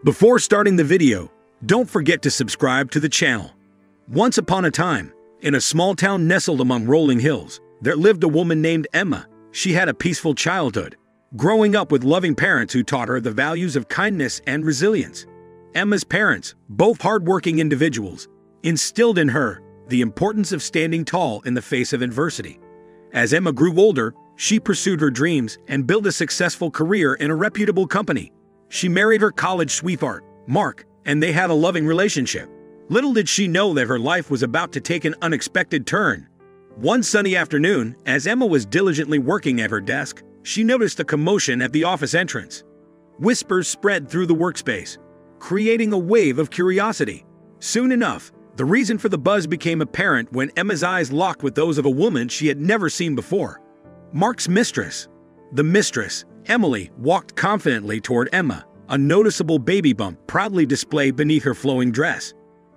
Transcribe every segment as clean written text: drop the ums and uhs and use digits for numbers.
Before starting the video, don't forget to subscribe to the channel. Once upon a time, in a small town nestled among rolling hills, there lived a woman named Emma. She had a peaceful childhood, growing up with loving parents who taught her the values of kindness and resilience. Emma's parents, both hardworking individuals, instilled in her the importance of standing tall in the face of adversity. As Emma grew older, she pursued her dreams and built a successful career in a reputable company. She married her college sweetheart, Mark, and they had a loving relationship. Little did she know that her life was about to take an unexpected turn. One sunny afternoon, as Emma was diligently working at her desk, she noticed a commotion at the office entrance. Whispers spread through the workspace, creating a wave of curiosity. Soon enough, the reason for the buzz became apparent when Emma's eyes locked with those of a woman she had never seen before. Mark's mistress. The mistress, Emily, walked confidently toward Emma, a noticeable baby bump proudly displayed beneath her flowing dress.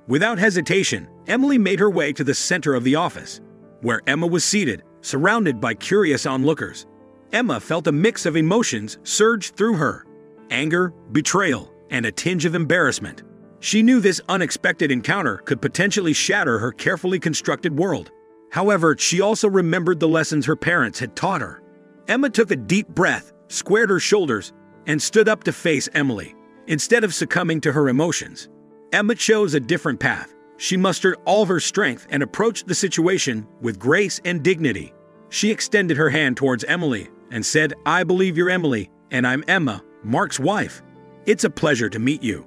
Without hesitation, Emily made her way to the center of the office, where Emma was seated, surrounded by curious onlookers. Emma felt a mix of emotions surge through her: anger, betrayal, and a tinge of embarrassment. She knew this unexpected encounter could potentially shatter her carefully constructed world. However, she also remembered the lessons her parents had taught her. Emma took a deep breath, squared her shoulders, and stood up to face Emily. Instead of succumbing to her emotions, Emma chose a different path. She mustered all her strength and approached the situation with grace and dignity. She extended her hand towards Emily and said, "I believe you're Emily, and I'm Emma, Mark's wife. It's a pleasure to meet you."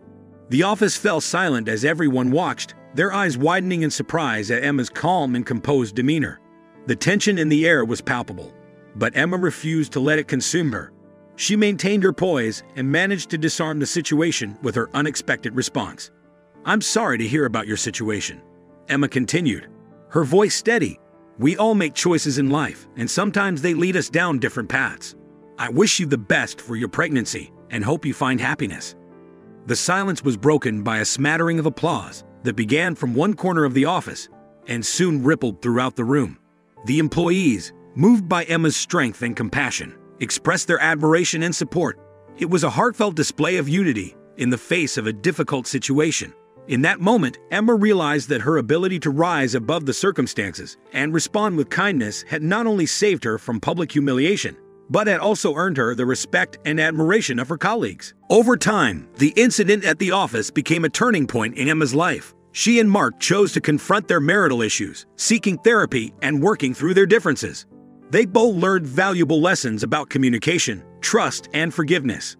The office fell silent as everyone watched, their eyes widening in surprise at Emma's calm and composed demeanor. The tension in the air was palpable, but Emma refused to let it consume her. She maintained her poise and managed to disarm the situation with her unexpected response. "I'm sorry to hear about your situation," Emma continued, her voice steady. "We all make choices in life, and sometimes they lead us down different paths. I wish you the best for your pregnancy and hope you find happiness." The silence was broken by a smattering of applause that began from one corner of the office and soon rippled throughout the room. The employees, moved by Emma's strength and compassion, expressed their admiration and support. It was a heartfelt display of unity in the face of a difficult situation. In that moment, Emma realized that her ability to rise above the circumstances and respond with kindness had not only saved her from public humiliation, but had also earned her the respect and admiration of her colleagues. Over time, the incident at the office became a turning point in Emma's life. She and Mark chose to confront their marital issues, seeking therapy and working through their differences. They both learned valuable lessons about communication, trust, and forgiveness.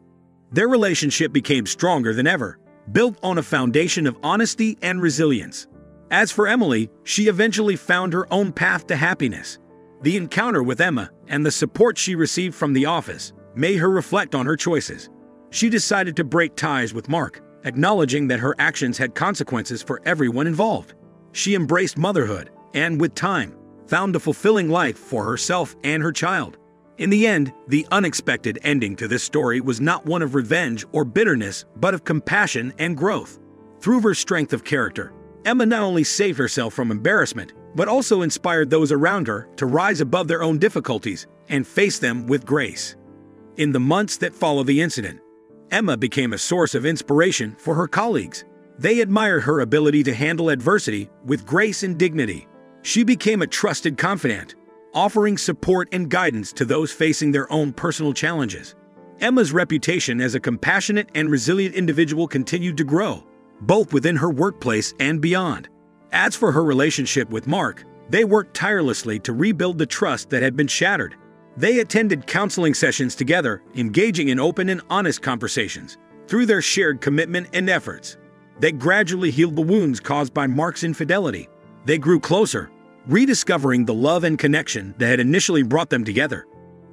Their relationship became stronger than ever, built on a foundation of honesty and resilience. As for Emily, she eventually found her own path to happiness. The encounter with Emma and the support she received from the office made her reflect on her choices. She decided to break ties with Mark, acknowledging that her actions had consequences for everyone involved. She embraced motherhood and, with time, found a fulfilling life for herself and her child. In the end, the unexpected ending to this story was not one of revenge or bitterness, but of compassion and growth. Through her strength of character, Emma not only saved herself from embarrassment, but also inspired those around her to rise above their own difficulties and face them with grace. In the months that followed the incident, Emma became a source of inspiration for her colleagues. They admired her ability to handle adversity with grace and dignity. She became a trusted confidant, offering support and guidance to those facing their own personal challenges. Emma's reputation as a compassionate and resilient individual continued to grow, both within her workplace and beyond. As for her relationship with Mark, they worked tirelessly to rebuild the trust that had been shattered. They attended counseling sessions together, engaging in open and honest conversations. Through their shared commitment and efforts, they gradually healed the wounds caused by Mark's infidelity. They grew closer, rediscovering the love and connection that had initially brought them together.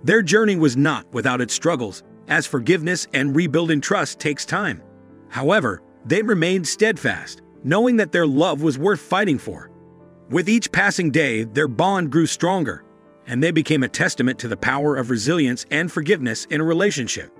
Their journey was not without its struggles, as forgiveness and rebuilding trust takes time. However, they remained steadfast, knowing that their love was worth fighting for. With each passing day, their bond grew stronger, and they became a testament to the power of resilience and forgiveness in a relationship.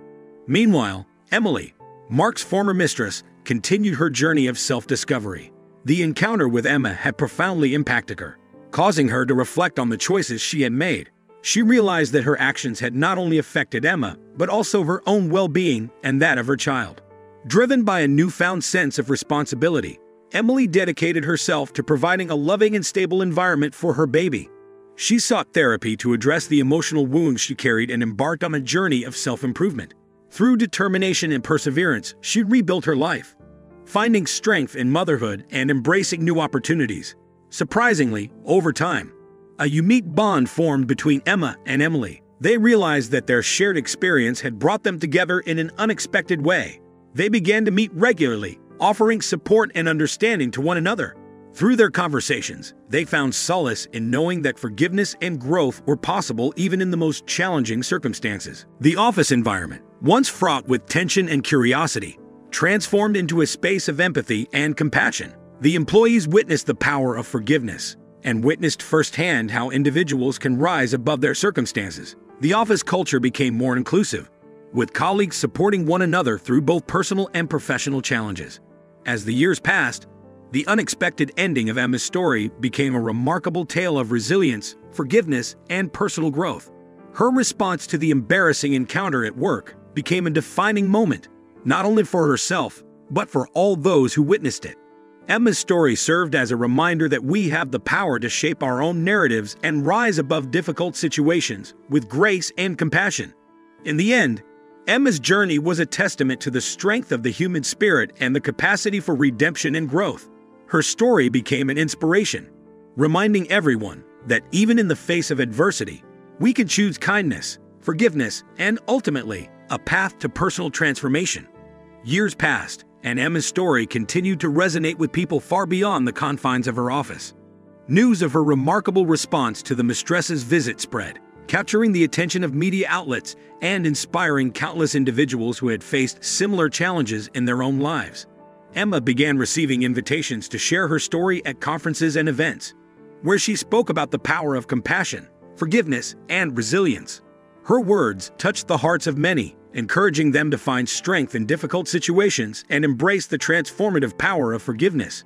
Meanwhile, Emily, Mark's former mistress, continued her journey of self-discovery. The encounter with Emma had profoundly impacted her, causing her to reflect on the choices she had made. She realized that her actions had not only affected Emma, but also her own well-being and that of her child. Driven by a newfound sense of responsibility, Emily dedicated herself to providing a loving and stable environment for her baby. She sought therapy to address the emotional wounds she carried and embarked on a journey of self-improvement. Through determination and perseverance, she rebuilt her life, finding strength in motherhood and embracing new opportunities. Surprisingly, over time, a unique bond formed between Emma and Emily. They realized that their shared experience had brought them together in an unexpected way. They began to meet regularly, offering support and understanding to one another. Through their conversations, they found solace in knowing that forgiveness and growth were possible even in the most challenging circumstances. The office environment, once fraught with tension and curiosity, transformed into a space of empathy and compassion. The employees witnessed the power of forgiveness and witnessed firsthand how individuals can rise above their circumstances. The office culture became more inclusive, with colleagues supporting one another through both personal and professional challenges. As the years passed, the unexpected ending of Emma's story became a remarkable tale of resilience, forgiveness, and personal growth. Her response to the embarrassing encounter at work became a defining moment, not only for herself, but for all those who witnessed it. Emma's story served as a reminder that we have the power to shape our own narratives and rise above difficult situations with grace and compassion. In the end, Emma's journey was a testament to the strength of the human spirit and the capacity for redemption and growth. Her story became an inspiration, reminding everyone that even in the face of adversity, we can choose kindness, forgiveness, and ultimately, a path to personal transformation. Years passed, and Emma's story continued to resonate with people far beyond the confines of her office. News of her remarkable response to the Mistress's visit spread, capturing the attention of media outlets and inspiring countless individuals who had faced similar challenges in their own lives. Emma began receiving invitations to share her story at conferences and events, where she spoke about the power of compassion, forgiveness, and resilience. Her words touched the hearts of many, encouraging them to find strength in difficult situations and embrace the transformative power of forgiveness.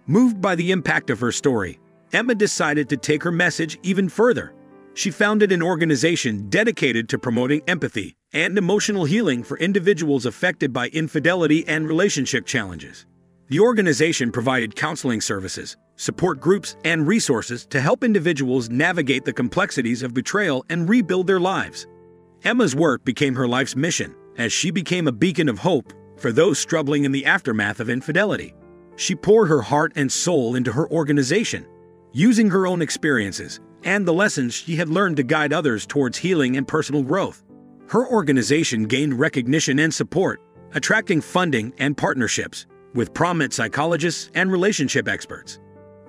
Moved by the impact of her story, Emma decided to take her message even further. She founded an organization dedicated to promoting empathy and emotional healing for individuals affected by infidelity and relationship challenges. The organization provided counseling services, support groups, and resources to help individuals navigate the complexities of betrayal and rebuild their lives. Emma's work became her life's mission, as she became a beacon of hope for those struggling in the aftermath of infidelity. She poured her heart and soul into her organization, using her own experiences and the lessons she had learned to guide others towards healing and personal growth. Her organization gained recognition and support, attracting funding and partnerships with prominent psychologists and relationship experts.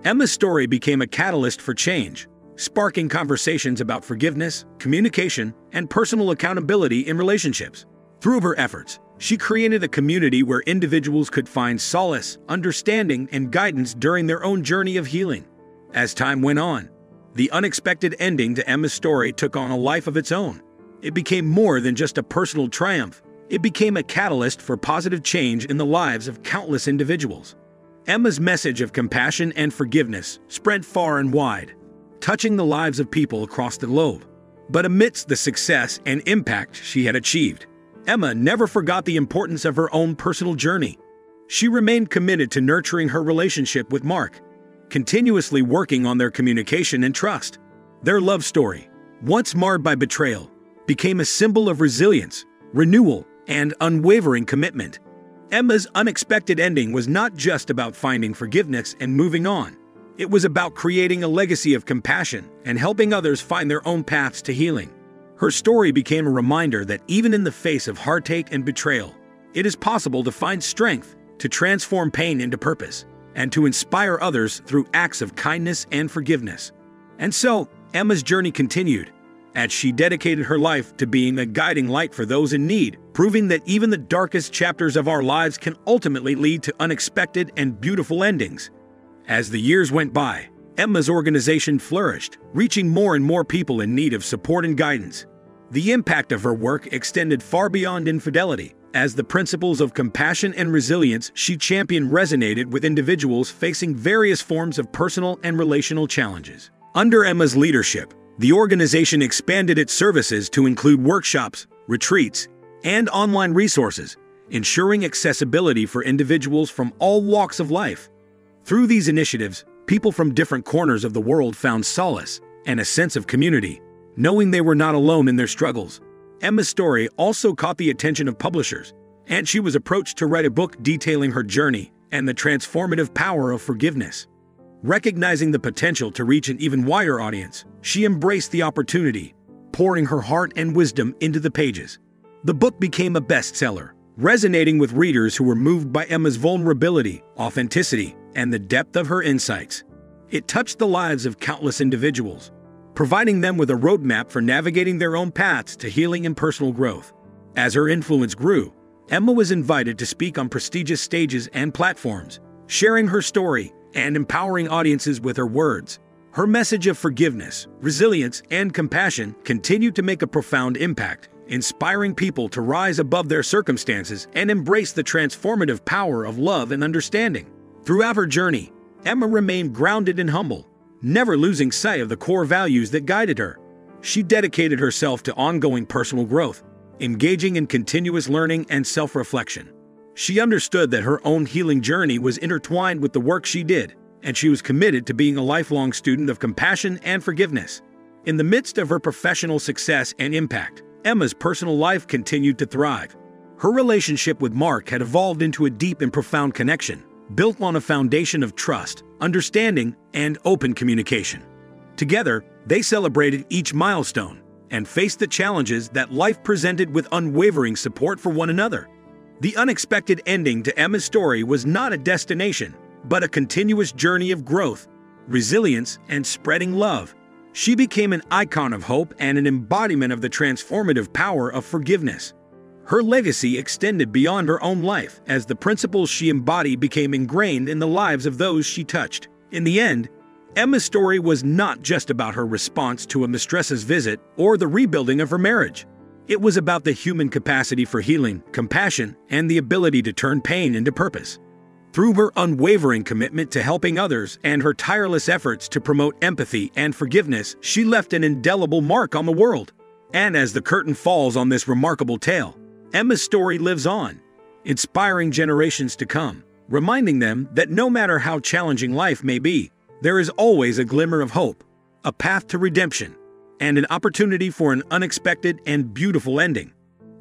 Emma's story became a catalyst for change, sparking conversations about forgiveness, communication, and personal accountability in relationships. Through her efforts, she created a community where individuals could find solace, understanding, and guidance during their own journey of healing. As time went on, the unexpected ending to Emma's story took on a life of its own. It became more than just a personal triumph. It became a catalyst for positive change in the lives of countless individuals. Emma's message of compassion and forgiveness spread far and wide, touching the lives of people across the globe. But amidst the success and impact she had achieved, Emma never forgot the importance of her own personal journey. She remained committed to nurturing her relationship with Mark, continuously working on their communication and trust. Their love story, once marred by betrayal, became a symbol of resilience, renewal, and unwavering commitment. Emma's unexpected ending was not just about finding forgiveness and moving on. It was about creating a legacy of compassion and helping others find their own paths to healing. Her story became a reminder that even in the face of heartache and betrayal, it is possible to find strength, to transform pain into purpose, and to inspire others through acts of kindness and forgiveness. And so, Emma's journey continued, as she dedicated her life to being a guiding light for those in need, proving that even the darkest chapters of our lives can ultimately lead to unexpected and beautiful endings. As the years went by, Emma's organization flourished, reaching more and more people in need of support and guidance. The impact of her work extended far beyond infidelity, as the principles of compassion and resilience she championed resonated with individuals facing various forms of personal and relational challenges. Under Emma's leadership, the organization expanded its services to include workshops, retreats, and online resources, ensuring accessibility for individuals from all walks of life. Through these initiatives, people from different corners of the world found solace and a sense of community, knowing they were not alone in their struggles. Emma's story also caught the attention of publishers, and she was approached to write a book detailing her journey and the transformative power of forgiveness. Recognizing the potential to reach an even wider audience, she embraced the opportunity, pouring her heart and wisdom into the pages. The book became a bestseller, resonating with readers who were moved by Emma's vulnerability, authenticity, and the depth of her insights. It touched the lives of countless individuals, providing them with a roadmap for navigating their own paths to healing and personal growth. As her influence grew, Emma was invited to speak on prestigious stages and platforms, sharing her story and empowering audiences with her words. Her message of forgiveness, resilience, and compassion continued to make a profound impact, inspiring people to rise above their circumstances and embrace the transformative power of love and understanding. Throughout her journey, Emma remained grounded and humble, never losing sight of the core values that guided her. She dedicated herself to ongoing personal growth, engaging in continuous learning and self-reflection. She understood that her own healing journey was intertwined with the work she did, and she was committed to being a lifelong student of compassion and forgiveness. In the midst of her professional success and impact, Emma's personal life continued to thrive. Her relationship with Mark had evolved into a deep and profound connection, built on a foundation of trust, understanding, and open communication. Together, they celebrated each milestone and faced the challenges that life presented with unwavering support for one another. The unexpected ending to Emma's story was not a destination, but a continuous journey of growth, resilience, and spreading love. She became an icon of hope and an embodiment of the transformative power of forgiveness. Her legacy extended beyond her own life as the principles she embodied became ingrained in the lives of those she touched. In the end, Emma's story was not just about her response to a mistress's visit or the rebuilding of her marriage. It was about the human capacity for healing, compassion, and the ability to turn pain into purpose. Through her unwavering commitment to helping others and her tireless efforts to promote empathy and forgiveness, she left an indelible mark on the world. And as the curtain falls on this remarkable tale, Emma's story lives on, inspiring generations to come, reminding them that no matter how challenging life may be, there is always a glimmer of hope, a path to redemption, and an opportunity for an unexpected and beautiful ending.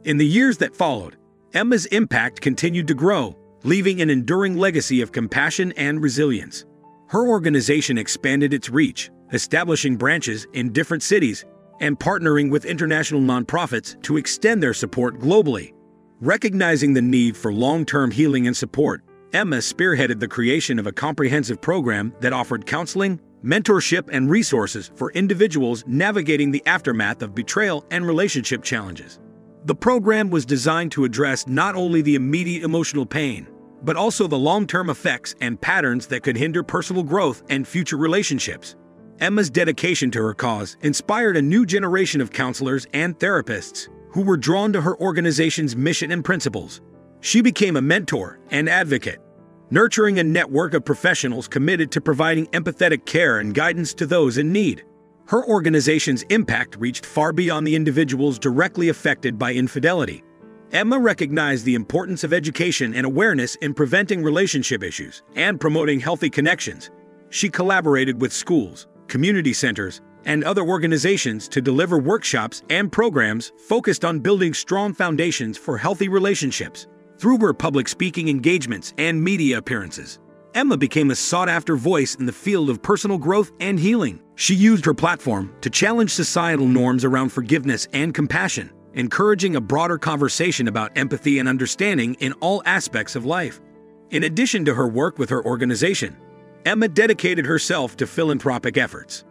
In the years that followed, Emma's impact continued to grow, leaving an enduring legacy of compassion and resilience. Her organization expanded its reach, establishing branches in different cities and partnering with international nonprofits to extend their support globally. Recognizing the need for long-term healing and support, Emma spearheaded the creation of a comprehensive program that offered counseling, mentorship, and resources for individuals navigating the aftermath of betrayal and relationship challenges. The program was designed to address not only the immediate emotional pain, but also the long-term effects and patterns that could hinder personal growth and future relationships. Emma's dedication to her cause inspired a new generation of counselors and therapists who were drawn to her organization's mission and principles. She became a mentor and advocate, nurturing a network of professionals committed to providing empathetic care and guidance to those in need. Her organization's impact reached far beyond the individuals directly affected by infidelity. Emma recognized the importance of education and awareness in preventing relationship issues and promoting healthy connections. She collaborated with schools, community centers, and other organizations to deliver workshops and programs focused on building strong foundations for healthy relationships. Through her public speaking engagements and media appearances, Emma became a sought-after voice in the field of personal growth and healing. She used her platform to challenge societal norms around forgiveness and compassion, encouraging a broader conversation about empathy and understanding in all aspects of life. In addition to her work with her organization, Emma dedicated herself to philanthropic efforts.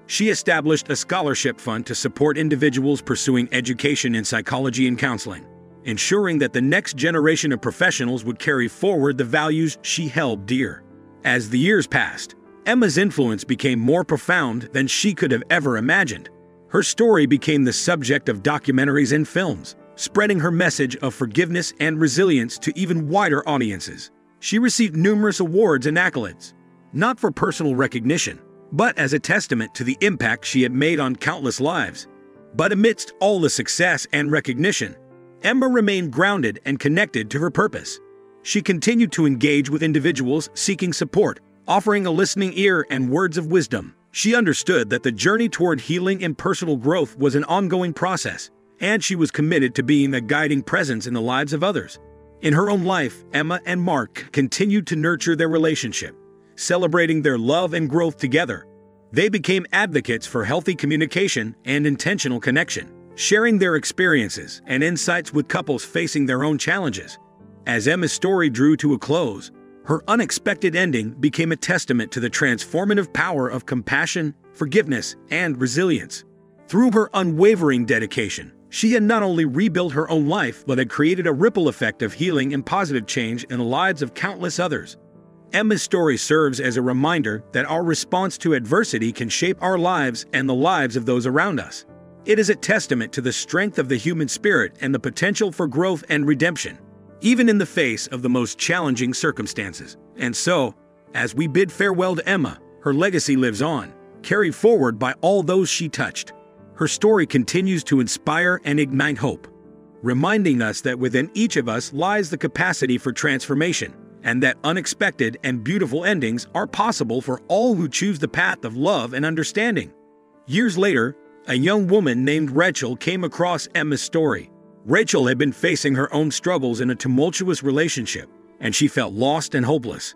She established a scholarship fund to support individuals pursuing education in psychology and counseling, ensuring that the next generation of professionals would carry forward the values she held dear. As the years passed, Emma's influence became more profound than she could have ever imagined. Her story became the subject of documentaries and films, spreading her message of forgiveness and resilience to even wider audiences. She received numerous awards and accolades, not for personal recognition, but as a testament to the impact she had made on countless lives. But amidst all the success and recognition, Emma remained grounded and connected to her purpose. She continued to engage with individuals seeking support, offering a listening ear and words of wisdom. She understood that the journey toward healing and personal growth was an ongoing process, and she was committed to being a guiding presence in the lives of others. In her own life, Emma and Mark continued to nurture their relationship, celebrating their love and growth together. They became advocates for healthy communication and intentional connection, sharing their experiences and insights with couples facing their own challenges. As Emma's story drew to a close, her unexpected ending became a testament to the transformative power of compassion, forgiveness, and resilience. Through her unwavering dedication, she had not only rebuilt her own life but had created a ripple effect of healing and positive change in the lives of countless others. Emma's story serves as a reminder that our response to adversity can shape our lives and the lives of those around us. It is a testament to the strength of the human spirit and the potential for growth and redemption, even in the face of the most challenging circumstances. And so, as we bid farewell to Emma, her legacy lives on, carried forward by all those she touched. Her story continues to inspire and ignite hope, reminding us that within each of us lies the capacity for transformation, and that unexpected and beautiful endings are possible for all who choose the path of love and understanding. Years later, a young woman named Rachel came across Emma's story. Rachel had been facing her own struggles in a tumultuous relationship, and she felt lost and hopeless.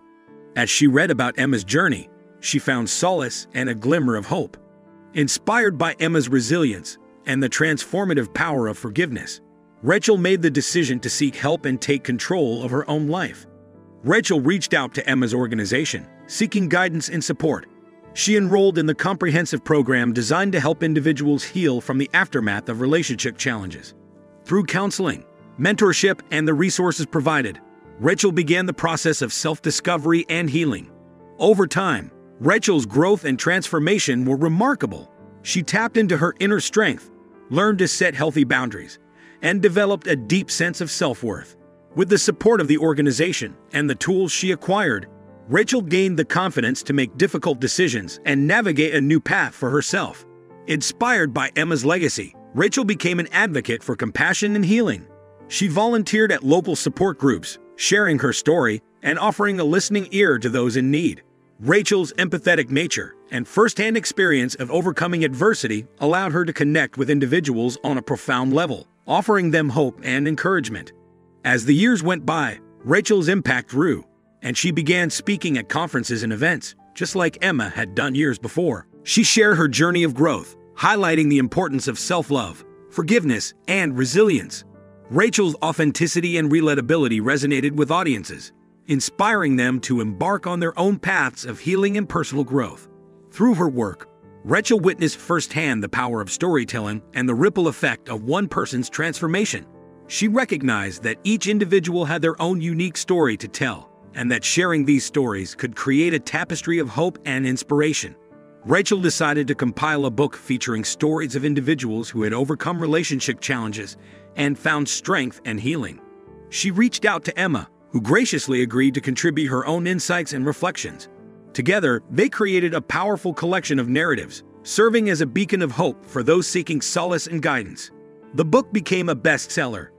As she read about Emma's journey, she found solace and a glimmer of hope. Inspired by Emma's resilience and the transformative power of forgiveness, Rachel made the decision to seek help and take control of her own life. Rachel reached out to Emma's organization, seeking guidance and support. She enrolled in the comprehensive program designed to help individuals heal from the aftermath of relationship challenges. Through counseling, mentorship, and the resources provided, Rachel began the process of self-discovery and healing. Over time, Rachel's growth and transformation were remarkable. She tapped into her inner strength, learned to set healthy boundaries, and developed a deep sense of self-worth. With the support of the organization and the tools she acquired, Rachel gained the confidence to make difficult decisions and navigate a new path for herself. Inspired by Emma's legacy, Rachel became an advocate for compassion and healing. She volunteered at local support groups, sharing her story and offering a listening ear to those in need. Rachel's empathetic nature and first-hand experience of overcoming adversity allowed her to connect with individuals on a profound level, offering them hope and encouragement. As the years went by, Rachel's impact grew, and she began speaking at conferences and events, just like Emma had done years before. She shared her journey of growth, highlighting the importance of self-love, forgiveness, and resilience. Rachel's authenticity and relatability resonated with audiences, inspiring them to embark on their own paths of healing and personal growth. Through her work, Rachel witnessed firsthand the power of storytelling and the ripple effect of one person's transformation. She recognized that each individual had their own unique story to tell, and that sharing these stories could create a tapestry of hope and inspiration. Rachel decided to compile a book featuring stories of individuals who had overcome relationship challenges and found strength and healing. She reached out to Emma, who graciously agreed to contribute her own insights and reflections. Together, they created a powerful collection of narratives, serving as a beacon of hope for those seeking solace and guidance. The book became a bestseller,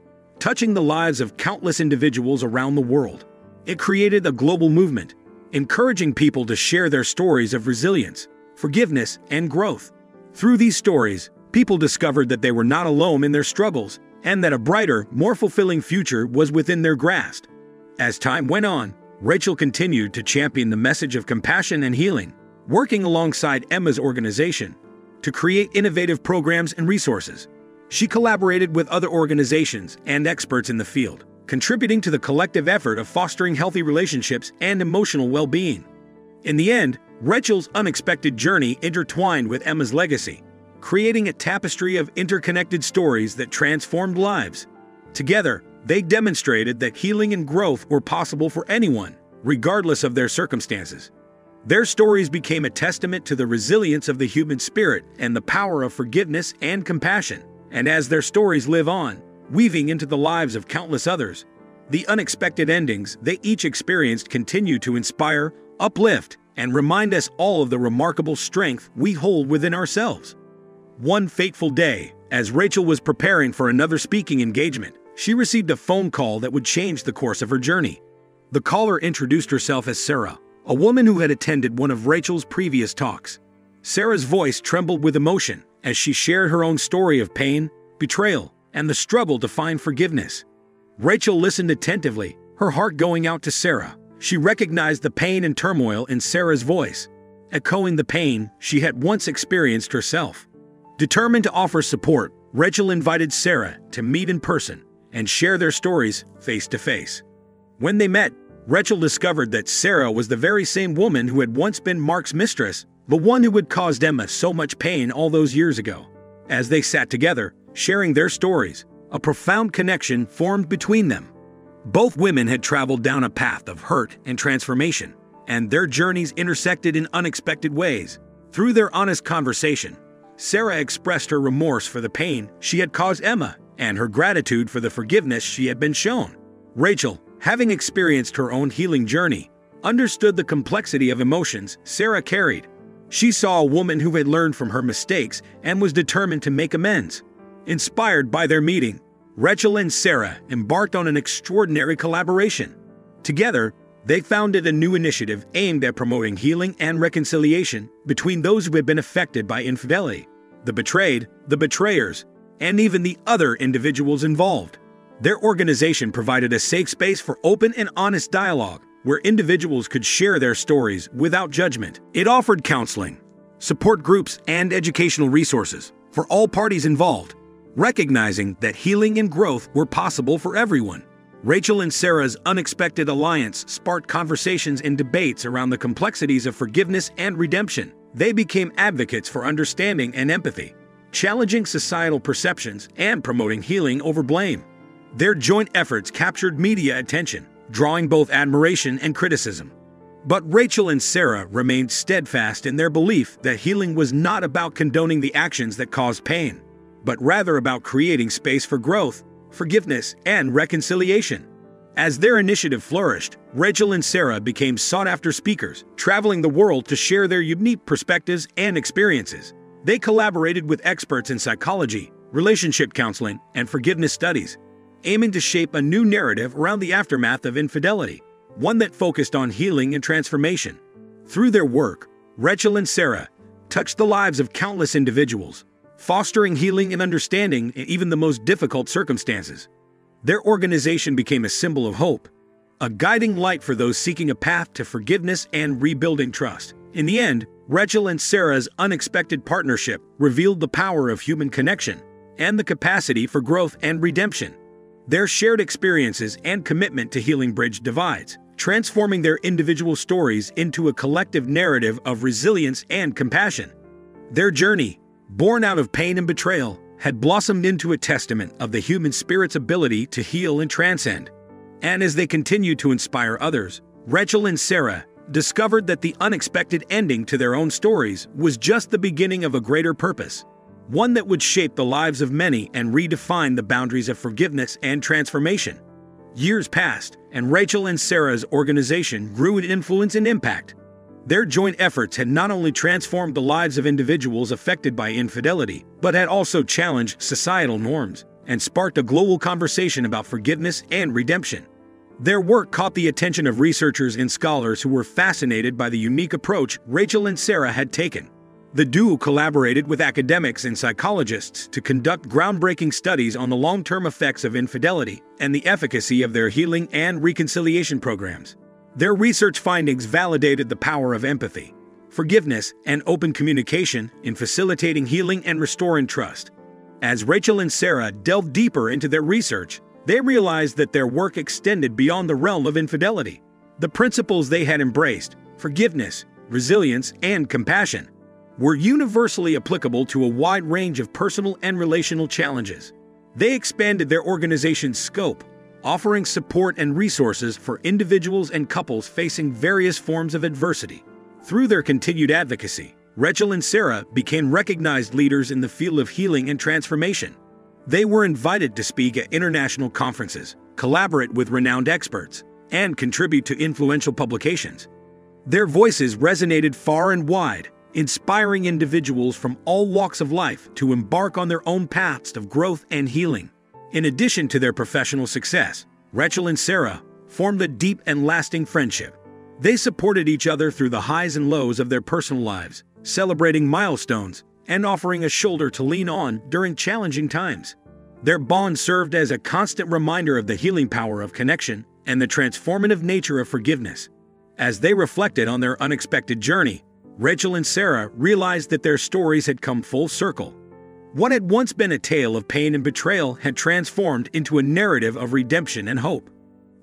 touching the lives of countless individuals around the world. It created a global movement, encouraging people to share their stories of resilience, forgiveness, and growth. Through these stories, people discovered that they were not alone in their struggles and that a brighter, more fulfilling future was within their grasp. As time went on, Rachel continued to champion the message of compassion and healing, working alongside Emma's organization to create innovative programs and resources. She collaborated with other organizations and experts in the field, contributing to the collective effort of fostering healthy relationships and emotional well-being. In the end, Rachel's unexpected journey intertwined with Emma's legacy, creating a tapestry of interconnected stories that transformed lives. Together, they demonstrated that healing and growth were possible for anyone, regardless of their circumstances. Their stories became a testament to the resilience of the human spirit and the power of forgiveness and compassion. And as their stories live on, weaving into the lives of countless others, the unexpected endings they each experienced continue to inspire, uplift, and remind us all of the remarkable strength we hold within ourselves. One fateful day, as Rachel was preparing for another speaking engagement, she received a phone call that would change the course of her journey. The caller introduced herself as Sarah, a woman who had attended one of Rachel's previous talks. Sarah's voice trembled with emotion as she shared her own story of pain, betrayal, and the struggle to find forgiveness. Rachel listened attentively, her heart going out to Sarah. She recognized the pain and turmoil in Sarah's voice, echoing the pain she had once experienced herself. Determined to offer support, Rachel invited Sarah to meet in person and share their stories face to face. When they met, Rachel discovered that Sarah was the very same woman who had once been Mark's mistress, the one who had caused Emma so much pain all those years ago. As they sat together, sharing their stories, a profound connection formed between them. Both women had traveled down a path of hurt and transformation, and their journeys intersected in unexpected ways. Through their honest conversation, Sarah expressed her remorse for the pain she had caused Emma and her gratitude for the forgiveness she had been shown. Rachel, having experienced her own healing journey, understood the complexity of emotions Sarah carried. She saw a woman who had learned from her mistakes and was determined to make amends. Inspired by their meeting, Rachel and Sarah embarked on an extraordinary collaboration. Together, they founded a new initiative aimed at promoting healing and reconciliation between those who had been affected by infidelity, the betrayed, the betrayers, and even the other individuals involved. Their organization provided a safe space for open and honest dialogue, where individuals could share their stories without judgment. It offered counseling, support groups, and educational resources for all parties involved, recognizing that healing and growth were possible for everyone. Rachel and Sarah's unexpected alliance sparked conversations and debates around the complexities of forgiveness and redemption. They became advocates for understanding and empathy, challenging societal perceptions and promoting healing over blame. Their joint efforts captured media attention, drawing both admiration and criticism. But Rachel and Sarah remained steadfast in their belief that healing was not about condoning the actions that caused pain, but rather about creating space for growth, forgiveness, and reconciliation. As their initiative flourished, Rachel and Sarah became sought-after speakers, traveling the world to share their unique perspectives and experiences. They collaborated with experts in psychology, relationship counseling, and forgiveness studies, aiming to shape a new narrative around the aftermath of infidelity, one that focused on healing and transformation. Through their work, Rachel and Sarah touched the lives of countless individuals, fostering healing and understanding in even the most difficult circumstances. Their organization became a symbol of hope, a guiding light for those seeking a path to forgiveness and rebuilding trust. In the end, Rachel and Sarah's unexpected partnership revealed the power of human connection and the capacity for growth and redemption. Their shared experiences and commitment to healing bridged divides, transforming their individual stories into a collective narrative of resilience and compassion. Their journey, born out of pain and betrayal, had blossomed into a testament of the human spirit's ability to heal and transcend. And as they continued to inspire others, Rachel and Sarah discovered that the unexpected ending to their own stories was just the beginning of a greater purpose, one that would shape the lives of many and redefine the boundaries of forgiveness and transformation. Years passed, and Rachel and Sarah's organization grew in influence and impact. Their joint efforts had not only transformed the lives of individuals affected by infidelity, but had also challenged societal norms and sparked a global conversation about forgiveness and redemption. Their work caught the attention of researchers and scholars who were fascinated by the unique approach Rachel and Sarah had taken. The duo collaborated with academics and psychologists to conduct groundbreaking studies on the long-term effects of infidelity and the efficacy of their healing and reconciliation programs. Their research findings validated the power of empathy, forgiveness, and open communication in facilitating healing and restoring trust. As Rachel and Sarah delved deeper into their research, they realized that their work extended beyond the realm of infidelity. The principles they had embraced, forgiveness, resilience, and compassion, were universally applicable to a wide range of personal and relational challenges. They expanded their organization's scope, offering support and resources for individuals and couples facing various forms of adversity. Through their continued advocacy, Rachel and Sarah became recognized leaders in the field of healing and transformation. They were invited to speak at international conferences, collaborate with renowned experts, and contribute to influential publications. Their voices resonated far and wide, inspiring individuals from all walks of life to embark on their own paths of growth and healing. In addition to their professional success, Rachel and Sarah formed a deep and lasting friendship. They supported each other through the highs and lows of their personal lives, celebrating milestones and offering a shoulder to lean on during challenging times. Their bond served as a constant reminder of the healing power of connection and the transformative nature of forgiveness. As they reflected on their unexpected journey, Rachel and Sarah realized that their stories had come full circle. What had once been a tale of pain and betrayal had transformed into a narrative of redemption and hope.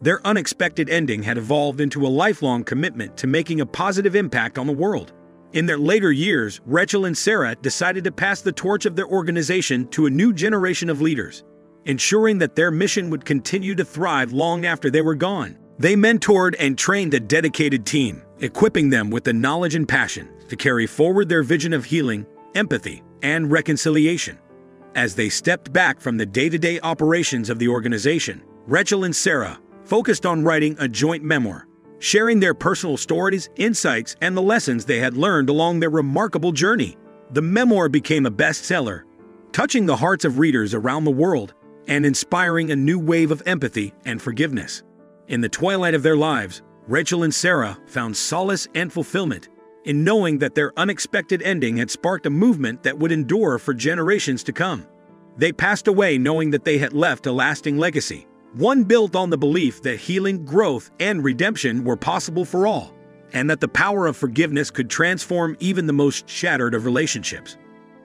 Their unexpected ending had evolved into a lifelong commitment to making a positive impact on the world. In their later years, Rachel and Sarah decided to pass the torch of their organization to a new generation of leaders, ensuring that their mission would continue to thrive long after they were gone. They mentored and trained a dedicated team, equipping them with the knowledge and passion to carry forward their vision of healing, empathy, and reconciliation. As they stepped back from the day-to-day operations of the organization, Rachel and Sarah focused on writing a joint memoir, sharing their personal stories, insights, and the lessons they had learned along their remarkable journey. The memoir became a bestseller, touching the hearts of readers around the world and inspiring a new wave of empathy and forgiveness. In the twilight of their lives, Rachel and Sarah found solace and fulfillment in knowing that their unexpected ending had sparked a movement that would endure for generations to come. They passed away knowing that they had left a lasting legacy, one built on the belief that healing, growth, and redemption were possible for all, and that the power of forgiveness could transform even the most shattered of relationships.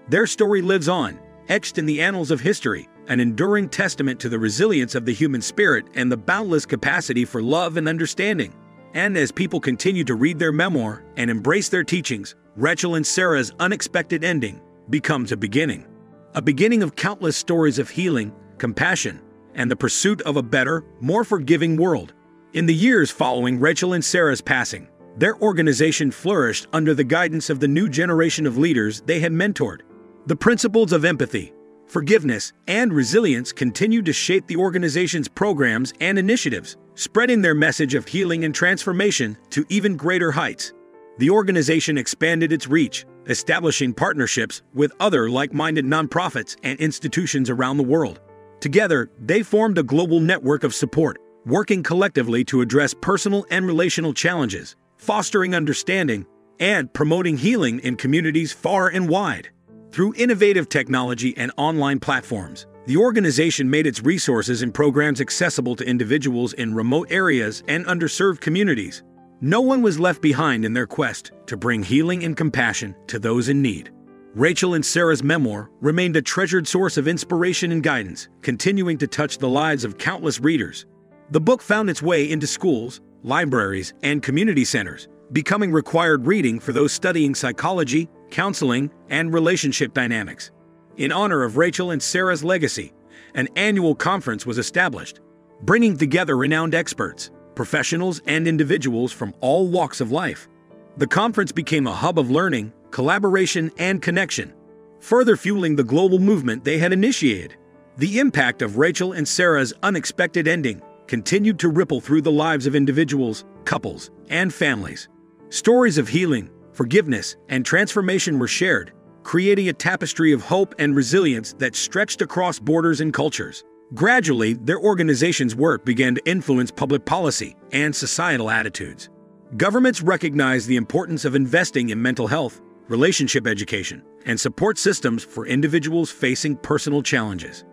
Their story lives on, etched in the annals of history, an enduring testament to the resilience of the human spirit and the boundless capacity for love and understanding. And as people continue to read their memoir and embrace their teachings, Rachel and Sarah's unexpected ending becomes a beginning of countless stories of healing, compassion, and the pursuit of a better, more forgiving world. In the years following Rachel and Sarah's passing, their organization flourished under the guidance of the new generation of leaders they had mentored. The principles of empathy, forgiveness, and resilience continued to shape the organization's programs and initiatives, spreading their message of healing and transformation to even greater heights. The organization expanded its reach, establishing partnerships with other like-minded nonprofits and institutions around the world. Together, they formed a global network of support, working collectively to address personal and relational challenges, fostering understanding, and promoting healing in communities far and wide. Through innovative technology and online platforms, the organization made its resources and programs accessible to individuals in remote areas and underserved communities. No one was left behind in their quest to bring healing and compassion to those in need. Rachel and Sarah's memoir remained a treasured source of inspiration and guidance, continuing to touch the lives of countless readers. The book found its way into schools, libraries, and community centers, becoming required reading for those studying psychology, counseling, and relationship dynamics. In honor of Rachel and Sarah's legacy, an annual conference was established, bringing together renowned experts, professionals, and individuals from all walks of life. The conference became a hub of learning, collaboration, and connection, further fueling the global movement they had initiated. The impact of Rachel and Sarah's unexpected ending continued to ripple through the lives of individuals, couples, and families. Stories of healing, forgiveness, and transformation were shared, creating a tapestry of hope and resilience that stretched across borders and cultures. Gradually, their organization's work began to influence public policy and societal attitudes. Governments recognized the importance of investing in mental health, relationship education, and support systems for individuals facing personal challenges.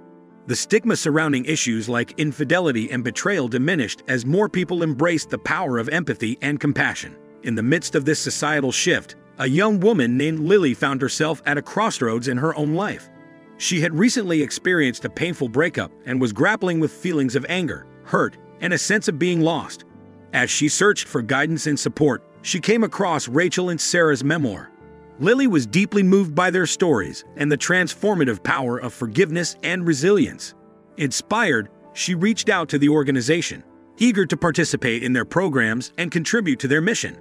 The stigma surrounding issues like infidelity and betrayal diminished as more people embraced the power of empathy and compassion. In the midst of this societal shift, a young woman named Lily found herself at a crossroads in her own life. She had recently experienced a painful breakup and was grappling with feelings of anger, hurt, and a sense of being lost. As she searched for guidance and support, she came across Rachel and Sarah's memoir. Lily was deeply moved by their stories and the transformative power of forgiveness and resilience. Inspired, she reached out to the organization, eager to participate in their programs and contribute to their mission.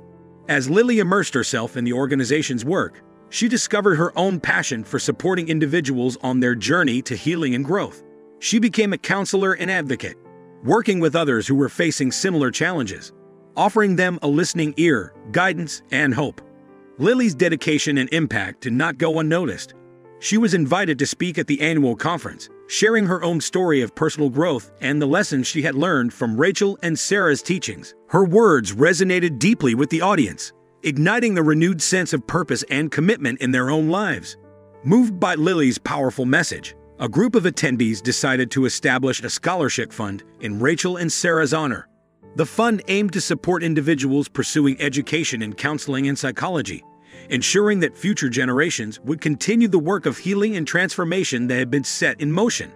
As Lily immersed herself in the organization's work, she discovered her own passion for supporting individuals on their journey to healing and growth. She became a counselor and advocate, working with others who were facing similar challenges, offering them a listening ear, guidance, and hope. Lily's dedication and impact did not go unnoticed. She was invited to speak at the annual conference, sharing her own story of personal growth and the lessons she had learned from Rachel and Sarah's teachings. Her words resonated deeply with the audience, igniting the renewed sense of purpose and commitment in their own lives. Moved by Lily's powerful message, a group of attendees decided to establish a scholarship fund in Rachel and Sarah's honor. The fund aimed to support individuals pursuing education in counseling and psychology, ensuring that future generations would continue the work of healing and transformation that had been set in motion.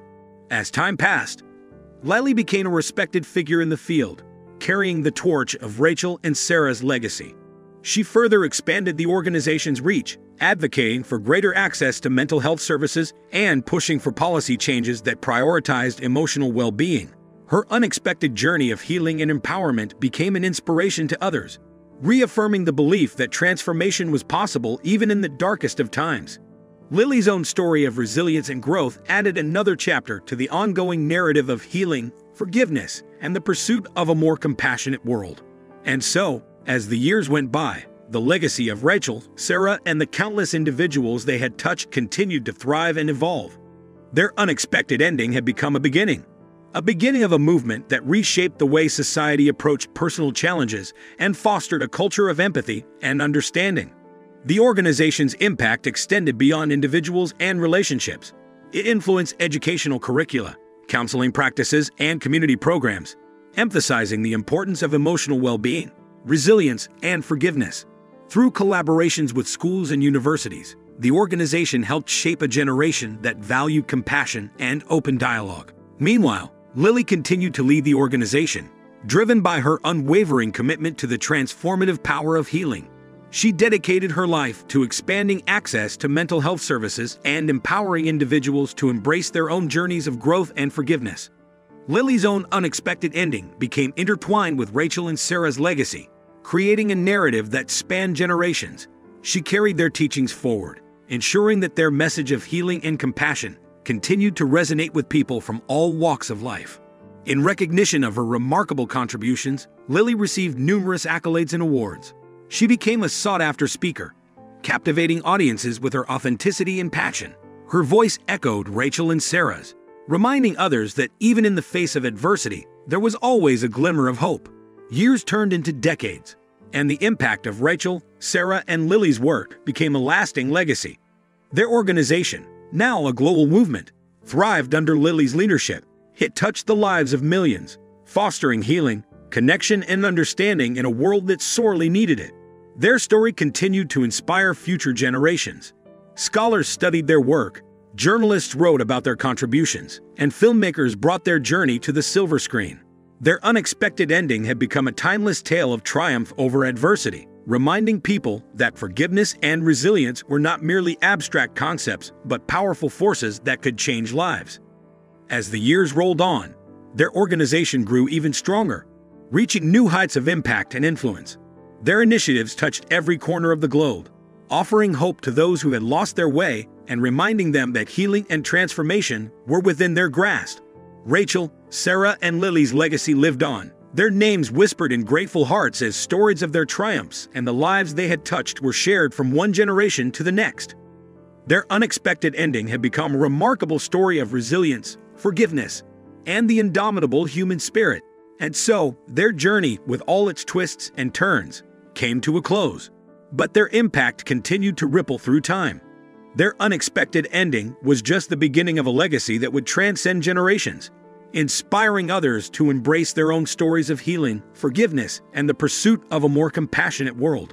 As time passed, Lily became a respected figure in the field, carrying the torch of Rachel and Sarah's legacy. She further expanded the organization's reach, advocating for greater access to mental health services and pushing for policy changes that prioritized emotional well-being. Her unexpected journey of healing and empowerment became an inspiration to others, reaffirming the belief that transformation was possible even in the darkest of times. Lily's own story of resilience and growth added another chapter to the ongoing narrative of healing, forgiveness, and the pursuit of a more compassionate world. And so, as the years went by, the legacy of Rachel, Sarah, and the countless individuals they had touched continued to thrive and evolve. Their unexpected ending had become a beginning of a movement that reshaped the way society approached personal challenges and fostered a culture of empathy and understanding. The organization's impact extended beyond individuals and relationships. It influenced educational curricula, counseling practices, and community programs, emphasizing the importance of emotional well-being, resilience, and forgiveness. Through collaborations with schools and universities, the organization helped shape a generation that valued compassion and open dialogue. Meanwhile, Lily continued to lead the organization, driven by her unwavering commitment to the transformative power of healing. She dedicated her life to expanding access to mental health services and empowering individuals to embrace their own journeys of growth and forgiveness. Lily's own unexpected ending became intertwined with Rachel and Sarah's legacy, creating a narrative that spanned generations. She carried their teachings forward, ensuring that their message of healing and compassion continued to resonate with people from all walks of life. In recognition of her remarkable contributions, Lily received numerous accolades and awards. She became a sought-after speaker, captivating audiences with her authenticity and passion. Her voice echoed Rachel and Sarah's, reminding others that even in the face of adversity, there was always a glimmer of hope. Years turned into decades, and the impact of Rachel, Sarah, and Lily's work became a lasting legacy. Their organization, now a global movement, thrived under Lily's leadership. It touched the lives of millions, fostering healing, connection, and understanding in a world that sorely needed it. Their story continued to inspire future generations. Scholars studied their work, journalists wrote about their contributions, and filmmakers brought their journey to the silver screen. Their unexpected ending had become a timeless tale of triumph over adversity, reminding people that forgiveness and resilience were not merely abstract concepts, but powerful forces that could change lives. As the years rolled on, their organization grew even stronger, reaching new heights of impact and influence. Their initiatives touched every corner of the globe, offering hope to those who had lost their way and reminding them that healing and transformation were within their grasp. Rachel, Sarah, and Lily's legacy lived on, their names whispered in grateful hearts as stories of their triumphs and the lives they had touched were shared from one generation to the next. Their unexpected ending had become a remarkable story of resilience, forgiveness, and the indomitable human spirit. And so, their journey, with all its twists and turns, came to a close. But their impact continued to ripple through time. Their unexpected ending was just the beginning of a legacy that would transcend generations, inspiring others to embrace their own stories of healing, forgiveness, and the pursuit of a more compassionate world.